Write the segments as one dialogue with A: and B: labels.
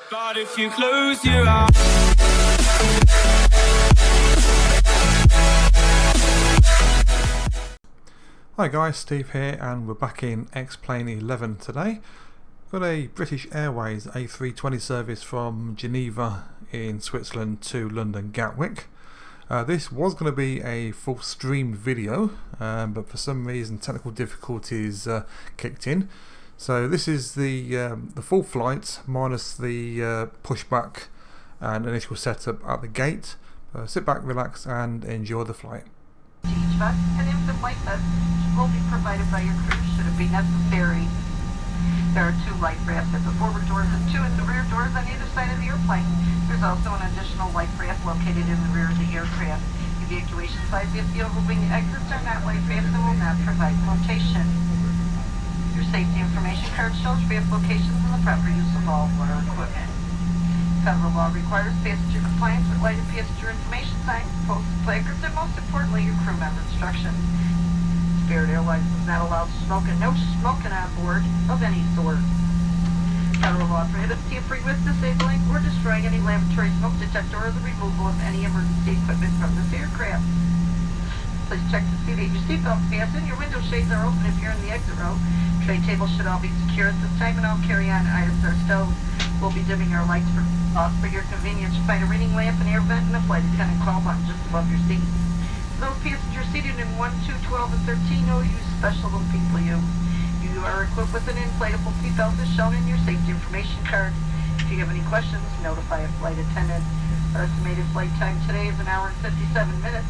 A: But if you close your eyes.
B: Hi guys, Steve here, and we're back in X-Plane 11 today. Got a British Airways A320 service from Geneva in Switzerland to London Gatwick. This was going to be a full streamed video, but for some reason technical difficulties kicked in. So this is the full flight minus the pushback and initial setup at the gate. Sit back, relax and enjoy the flight.
C: Each vest and infant life vest will be provided by your crew should it be necessary. There are 2 life rafts at the forward doors and 2 at the rear doors on either side of the airplane. There's also an additional life raft located in the rear of the aircraft. Evacuation sides of the overwing exits are not life rafts and will not provide flotation. Your safety information card shows raft locations and the proper use of all water equipment. Federal law requires passenger compliance with lighted passenger information signs, posted placards, and most importantly, your crew member instructions. Spirit Airlines does not allow smoking, no smoking on board of any sort. Federal law prohibits tampering with, disabling, or destroying any laboratory smoke detector or the removal of any emergency equipment from this aircraft. Please check to see that your seatbelt is fastened, your window shades are open if you're in the exit row. Tray tables should all be secure at this time, and all carry-on items are stowed. We'll be dimming our lights for your convenience. You'll find a reading lamp, an air vent, and a flight attendant call button just above your seat. For those passengers seated in 1, 2, 12, and 13, no use special little people you. You are equipped with an inflatable seatbelt as shown in your safety information card. If you have any questions, notify a flight attendant. Our estimated flight time today is 1 hour and 57 minutes.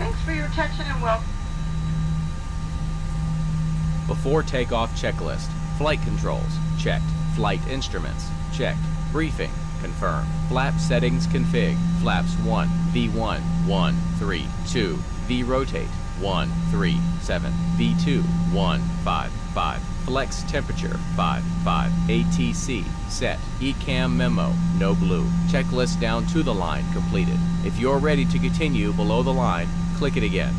C: Thanks for your attention and welcome.
D: Before takeoff checklist. Flight controls, checked. Flight instruments, checked. Briefing, confirmed. Flap settings config. Flaps 1, V1, 1, 3, 2. V rotate, 1, 3, 7. V2, 1, 5, 5. Flex temperature, 5, 5. ATC, set. ECAM memo, no blue. Checklist down to the line, completed. If you're ready to continue below the line, click it again.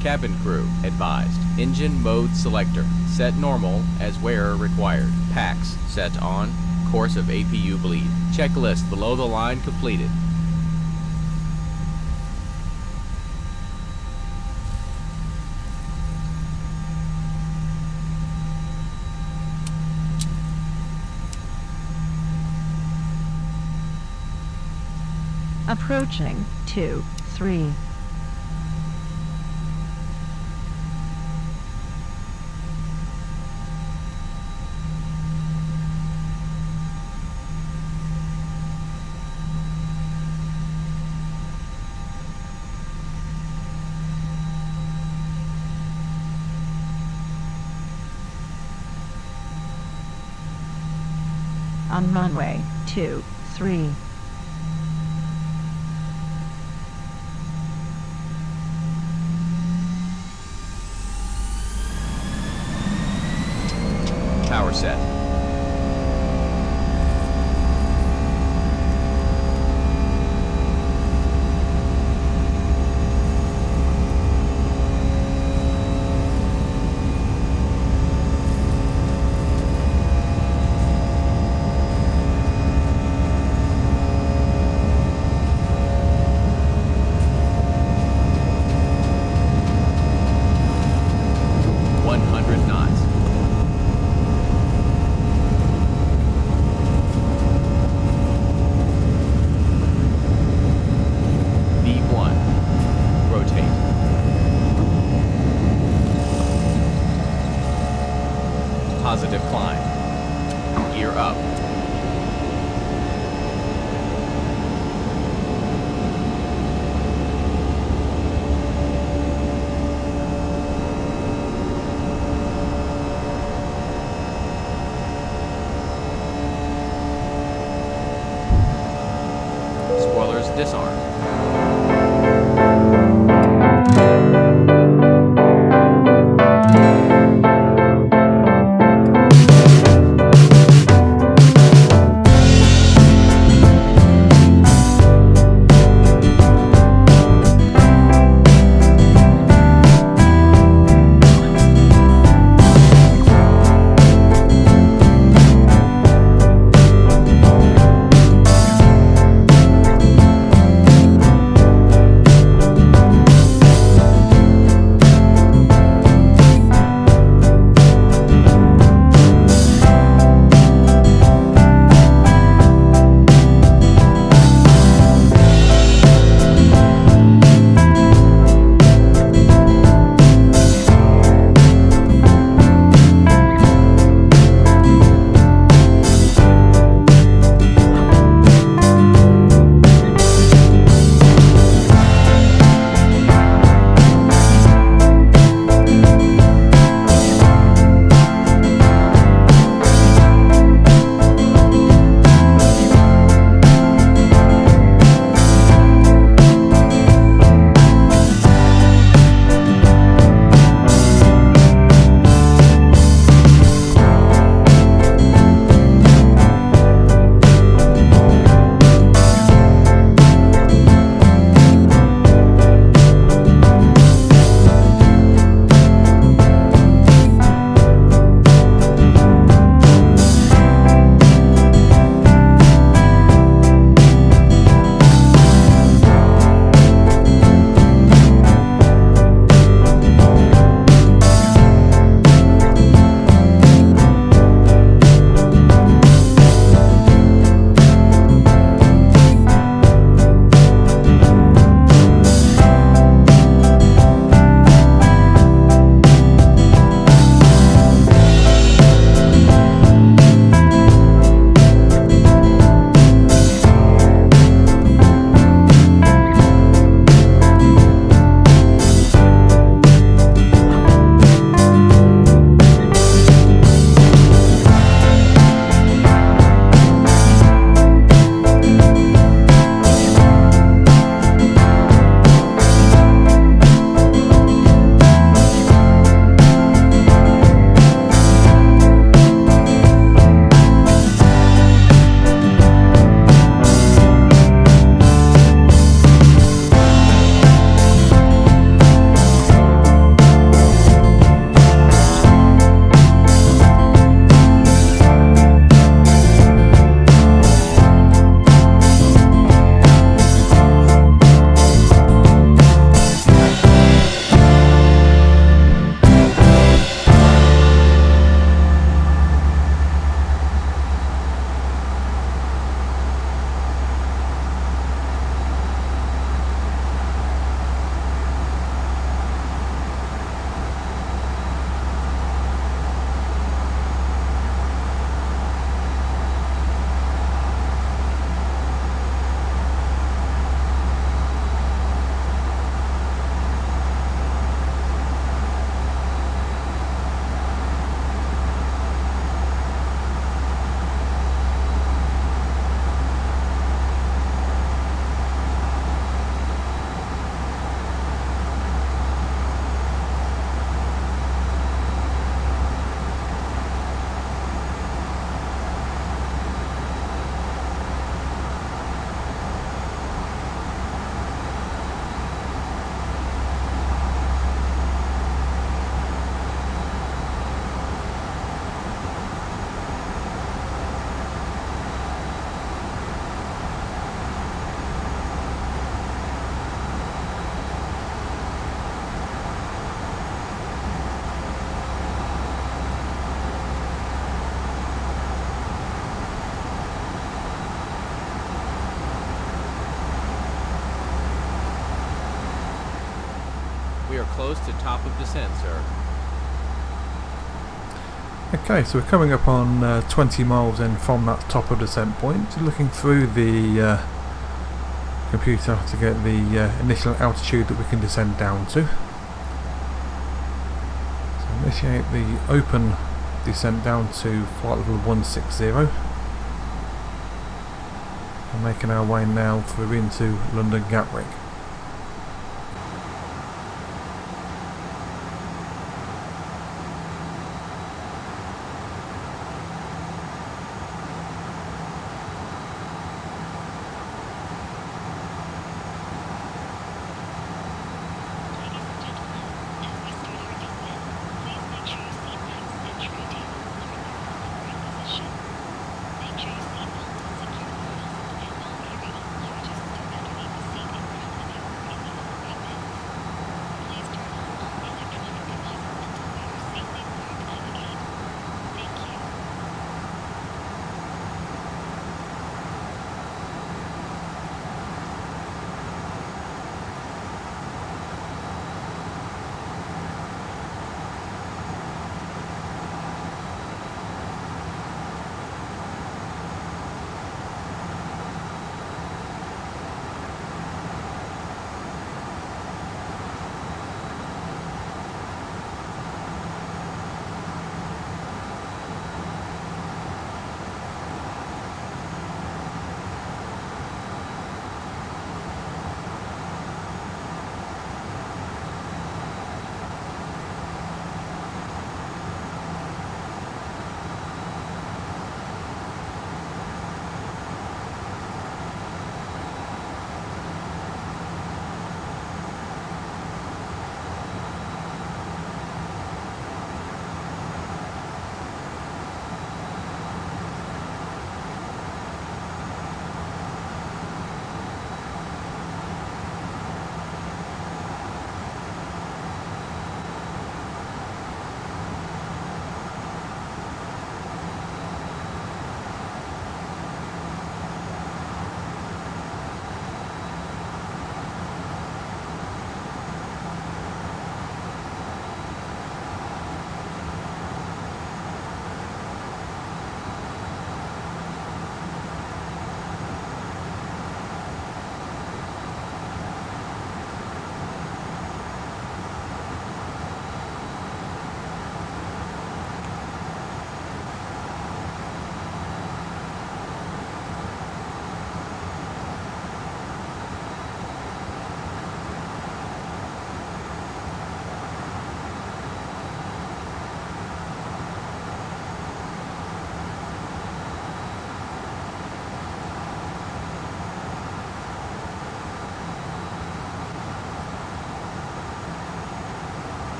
D: Cabin crew advised. Engine mode selector. Set normal as wearer required. Packs set on. Course of APU bleed. Checklist below the line completed.
E: Approaching 2, 3. On runway 2, 3.
D: Power set. We are close to top of descent, sir.
B: Okay, so we're coming up on 20 miles in from that top of descent point. So looking through the computer to get the initial altitude that we can descend down to. So initiate the open descent down to flight level 160. We're making our way now through into London Gatwick.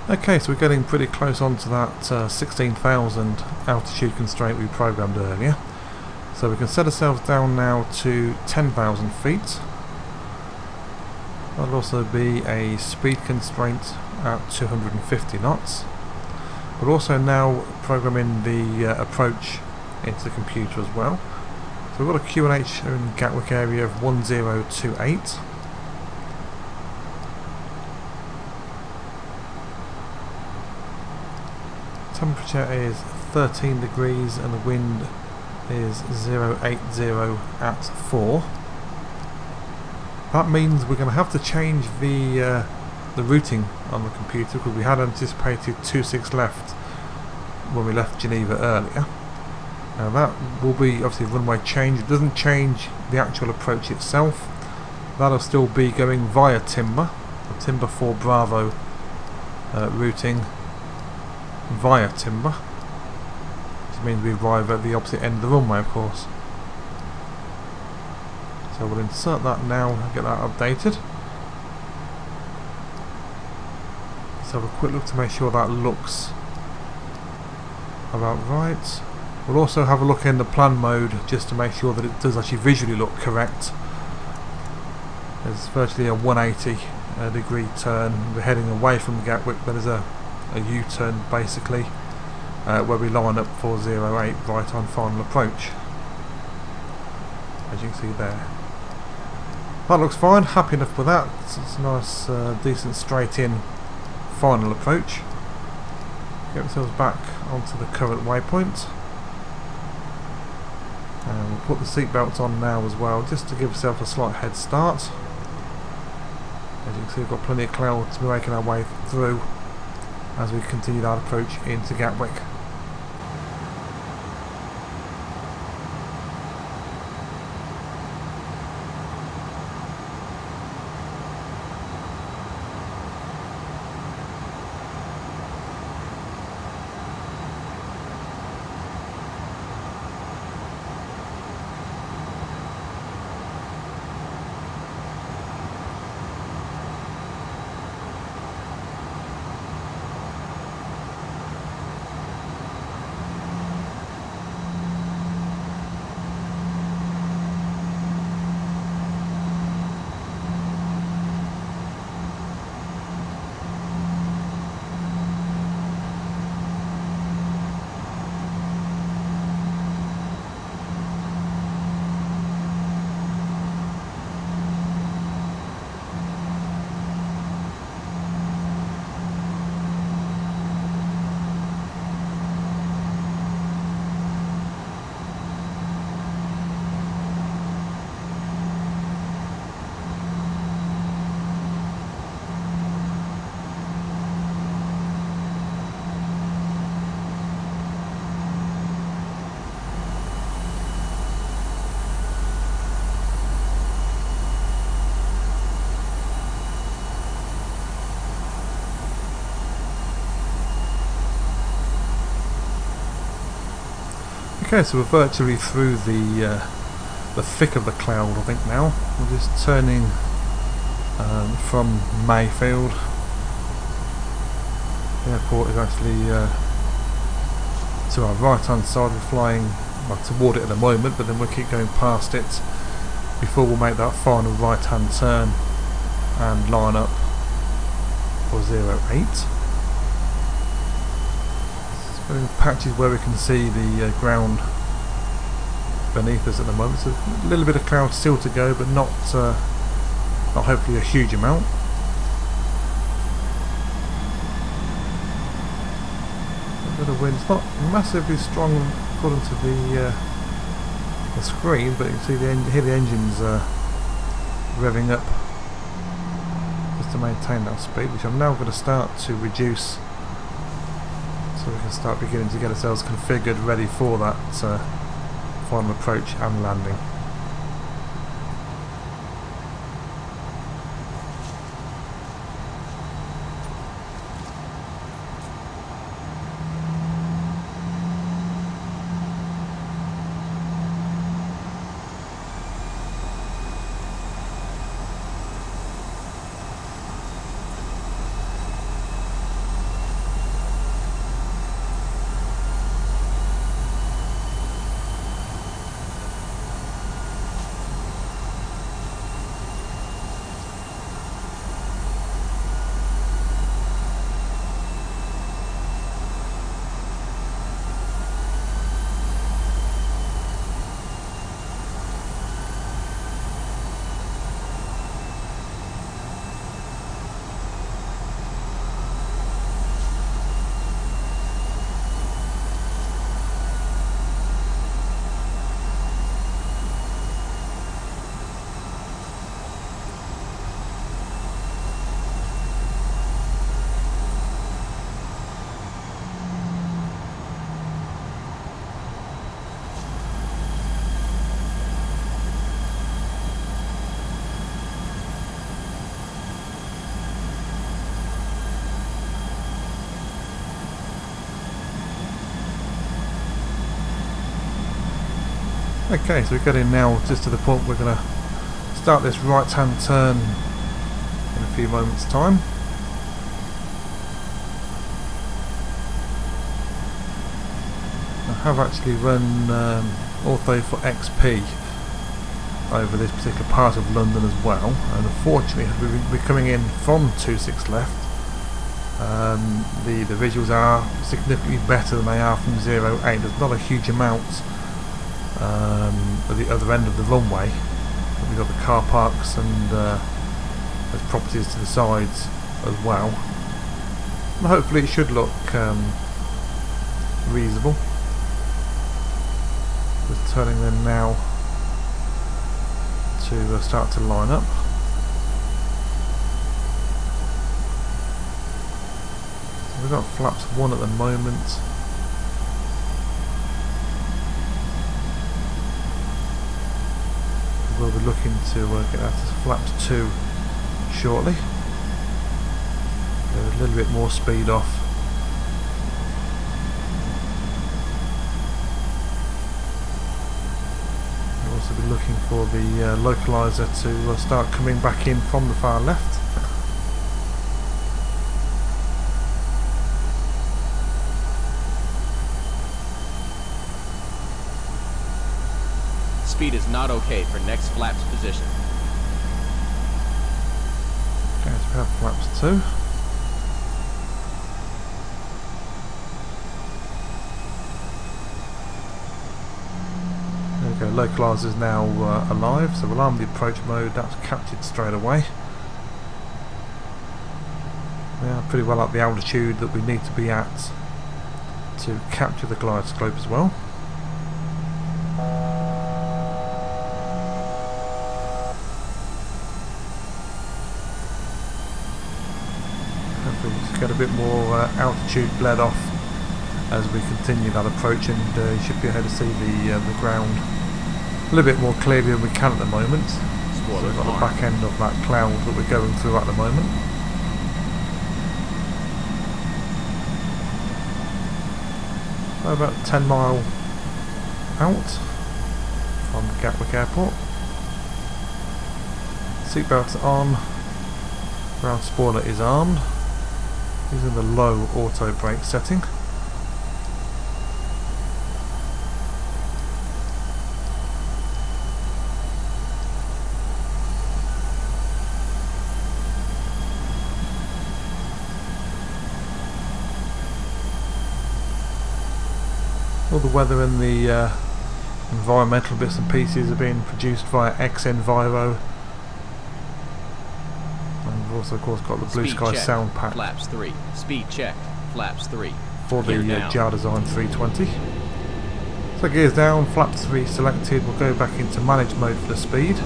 B: Okay, so we're getting pretty close onto that 16,000 altitude constraint we programmed earlier. So we can set ourselves down now to 10,000 feet. That'll also be a speed constraint at 250 knots. We're also now programming the approach into the computer as well. So we've got a QNH in Gatwick area of 1028. Temperature is 13 degrees and the wind is 080 at 4. That means we're going to have to change the routing on the computer, because we had anticipated 26 left when we left Geneva earlier. Now that will be obviously runway change. It doesn't change the actual approach itself. That'll still be going via Timber, the Timber 4 Bravo routing via Timber, which means we arrive at the opposite end of the runway, of course. So we'll insert that now and get that updated. Let's have a quick look to make sure that looks about right. We'll also have a look in the plan mode just to make sure that it does actually visually look correct. There's virtually a 180 degree turn. We're heading away from Gatwick, but there's a U-turn basically where we line up for 08 right on final approach, as you can see there. That looks fine, happy enough with that. It's a nice decent straight in final approach. Get ourselves back onto the current waypoint, and we'll put the seat belts on now as well, just to give ourselves a slight head start. As you can see, we've got plenty of cloud to be making our way through as we continue that approach into Gatwick. Okay, so we're virtually through the thick of the cloud, I think now. We're just turning from Mayfield. The airport is actually to our right hand side. We're flying toward it at the moment, but then we'll keep going past it before we'll make that final right hand turn and line up for 08. Patches where we can see the ground beneath us at the moment. So a little bit of cloud still to go, but not hopefully a huge amount. A bit of wind. It's not massively strong according to the screen, but you can see hear the engines revving up just to maintain that speed, which I'm now going to start to reduce, so we can start beginning to get ourselves configured ready for that final approach and landing. Okay, so we're getting now just to the point we're going to start this right hand turn in a few moments time. I have actually run ortho for XP over this particular part of London as well, and unfortunately we're coming in from 26 left. The visuals are significantly better than they are from 08. There's not a huge amount at the other end of the runway. We've got the car parks and there's properties to the sides as well. And hopefully it should look reasonable. Just turning them now to start to line up. So we've got flaps 1 at the moment. We'll be looking to get out to flaps 2 shortly. Get a little bit more speed off. We'll also be looking for the localizer to start coming back in from the far left.
D: Speed is not okay for next flaps position.
B: Okay, so we have flaps 2. There we go, localizer is now alive, so we'll arm the approach mode. That's captured straight away. We are pretty well at the altitude that we need to be at to capture the glide slope as well. Just get a bit more altitude bled off as we continue that approach, and you should be able to see the ground a little bit more clearly than we can at the moment. So we've got the back end of that cloud that we're going through at the moment. So about 10 mile out from Gatwick Airport. Seatbelts on, ground spoiler is armed. Using the low auto brake setting. All the weather and the environmental bits and pieces are being produced via x-enviro. We've also of course got the Blue Sky sound pack.
D: Flaps 3. Speed checked. Flaps 3.
B: For the JAR Design A320. So gears down, flaps 3 selected. We'll go back into manage mode for the speed.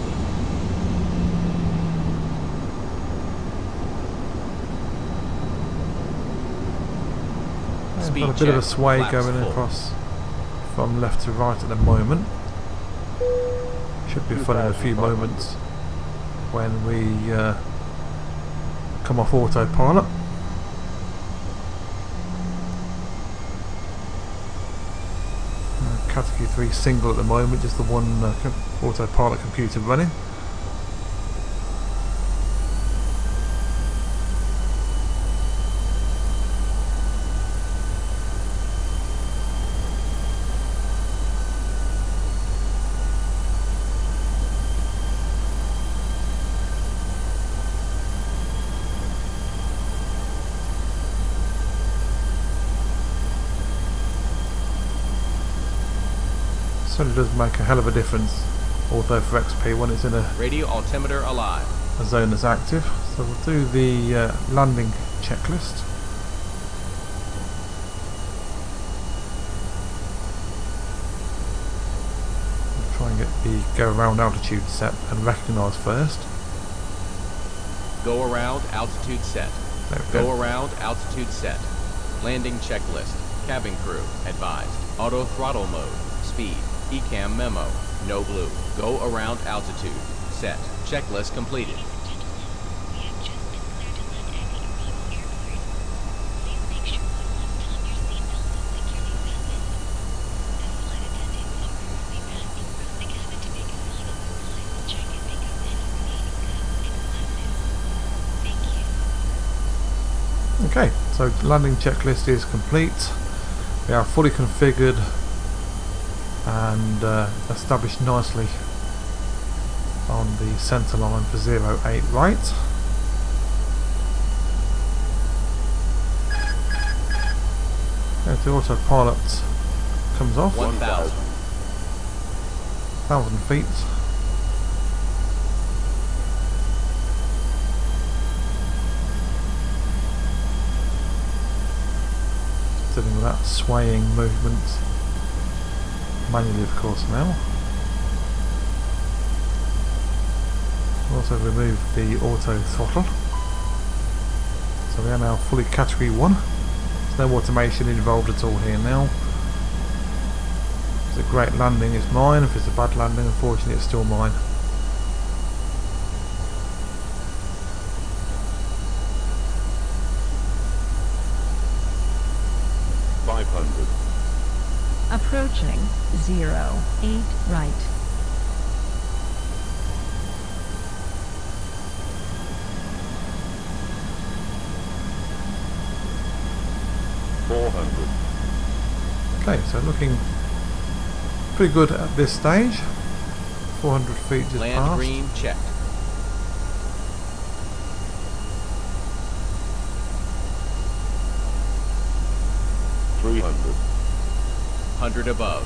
B: Speed got a bit of a sway going across from left to right at the moment. Should be fun in a few moments when we come off autopilot. Category 3 single at the moment, just the one autopilot computer running. Certainly does make a hell of a difference, although for XP when it's in a
D: radio altimeter alive,
B: a zone that's active. So we'll do the landing checklist. We'll try and get the go around altitude set and recognise first.
D: Go around altitude set. Go around altitude set. Landing checklist. Cabin crew advised. Auto throttle mode. Speed. ECAM memo. No blue. Go around altitude. Set. Checklist completed.
B: Okay, so landing checklist is complete. We are fully configured and established nicely on the centre line for 08 right. As the autopilot comes off, 1,000 feet. Doing that swaying movement manually, of course, now. Also remove the auto throttle. So we are now fully category 1. There's no automation involved at all here now. If it's a great landing, it's mine. If it's a bad landing, unfortunately, it's still mine.
E: Approaching 08 right.
B: Okay, so looking pretty good at this stage. 400 feet just
D: Land
B: passed.
D: green checked.
F: $300.
D: 100 above.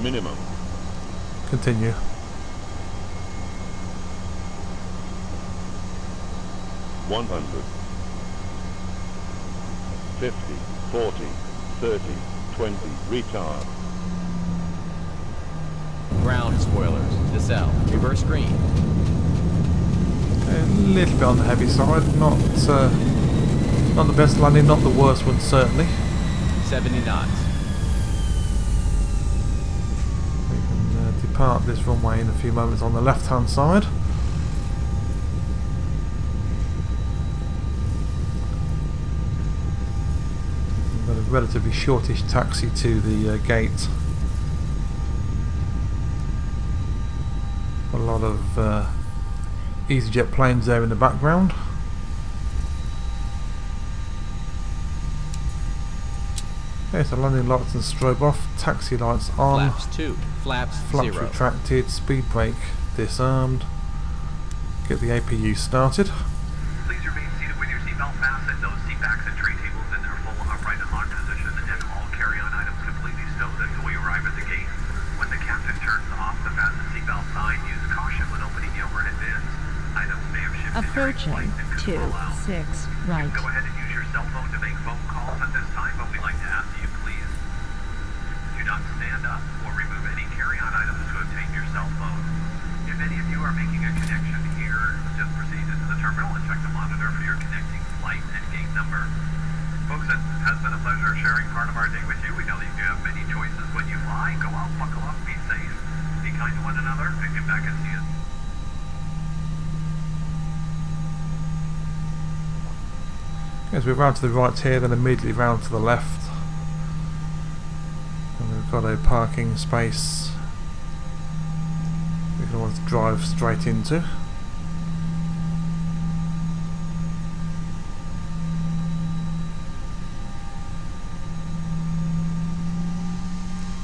F: Minimum.
B: Continue.
F: $100. 50, 40, 30, 20, retard.
D: Ground spoilers. Decel. Reverse green.
B: A little bit on the heavy side, not the best landing, not the worst one certainly.
D: 70 knots.
B: We can depart this runway in a few moments on the left hand side. We've got a relatively shortish taxi to the gate. A lot of EasyJet planes there in the background. Okay, so landing lights and strobe off, taxi lights on,
D: Flaps 2. Flaps
B: flaps
D: 0.
B: retracted, speed brake disarmed. Get the APU started.
G: Please remain seated with your seatbelt fastened, those seat backs and tray tables in their full upright and locked position, and all carry-on items completely stowed until we arrive at the gate. When the captain turns off the fasten seatbelt sign, use caution when opening the overhead bins. Items may have shifted during
E: Approaching
G: flight and could fall out.
E: 26 right.
G: Go ahead and use your cell phone to make phone calls at this time, but we'd like to ask you please do not stand up or remove any carry-on items to obtain your cell phone. If any of you are making a connection here, just proceed into the terminal and check the monitor for your connecting flight and gate number. Folks, it has been a pleasure sharing part of our day with you. We know that you have many choices when you fly. Go out, buckle up, be safe, be kind to one another, and get back and see us.
B: As we round to the right here, then immediately round to the left. And we've got a parking space we can always drive straight into.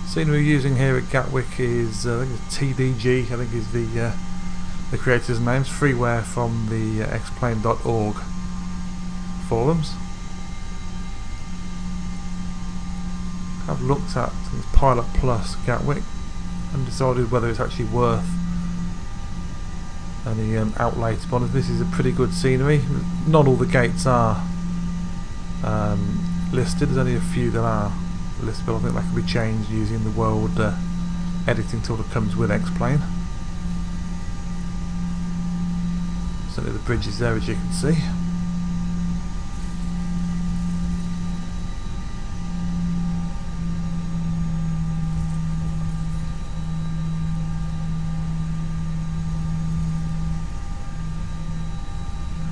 B: Scene we're using here at Gatwick is I think it's TDG, I think is the creator's name. It's freeware from the x-plane.org forums. I've looked at Pilot Plus Gatwick and decided whether it's actually worth any outlay. To be honest, this is a pretty good scenery. Not all the gates are listed. There's only a few that are listed, but I think that can be changed using the world editing tool that comes with X-Plane. Certainly the bridge is there, as you can see.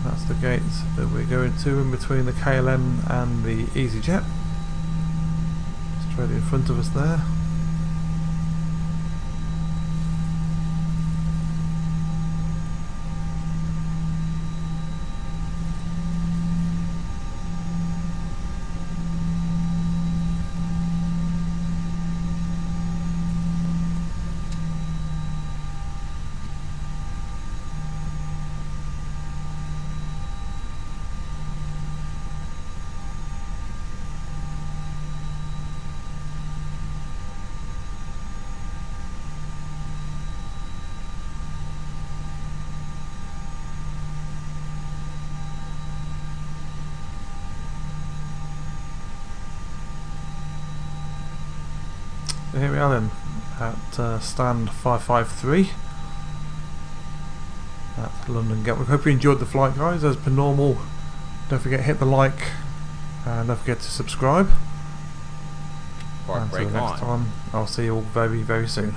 B: That's the gates that we're going to in between the KLM and the EasyJet. Straight in front of us there. Here we are then at stand 553 at London Gatwick. Hope you enjoyed the flight, guys. As per normal, don't forget hit the like and don't forget to subscribe.
D: Park
B: Until
D: brake
B: next
D: on.
B: time, I'll see you all very, very soon.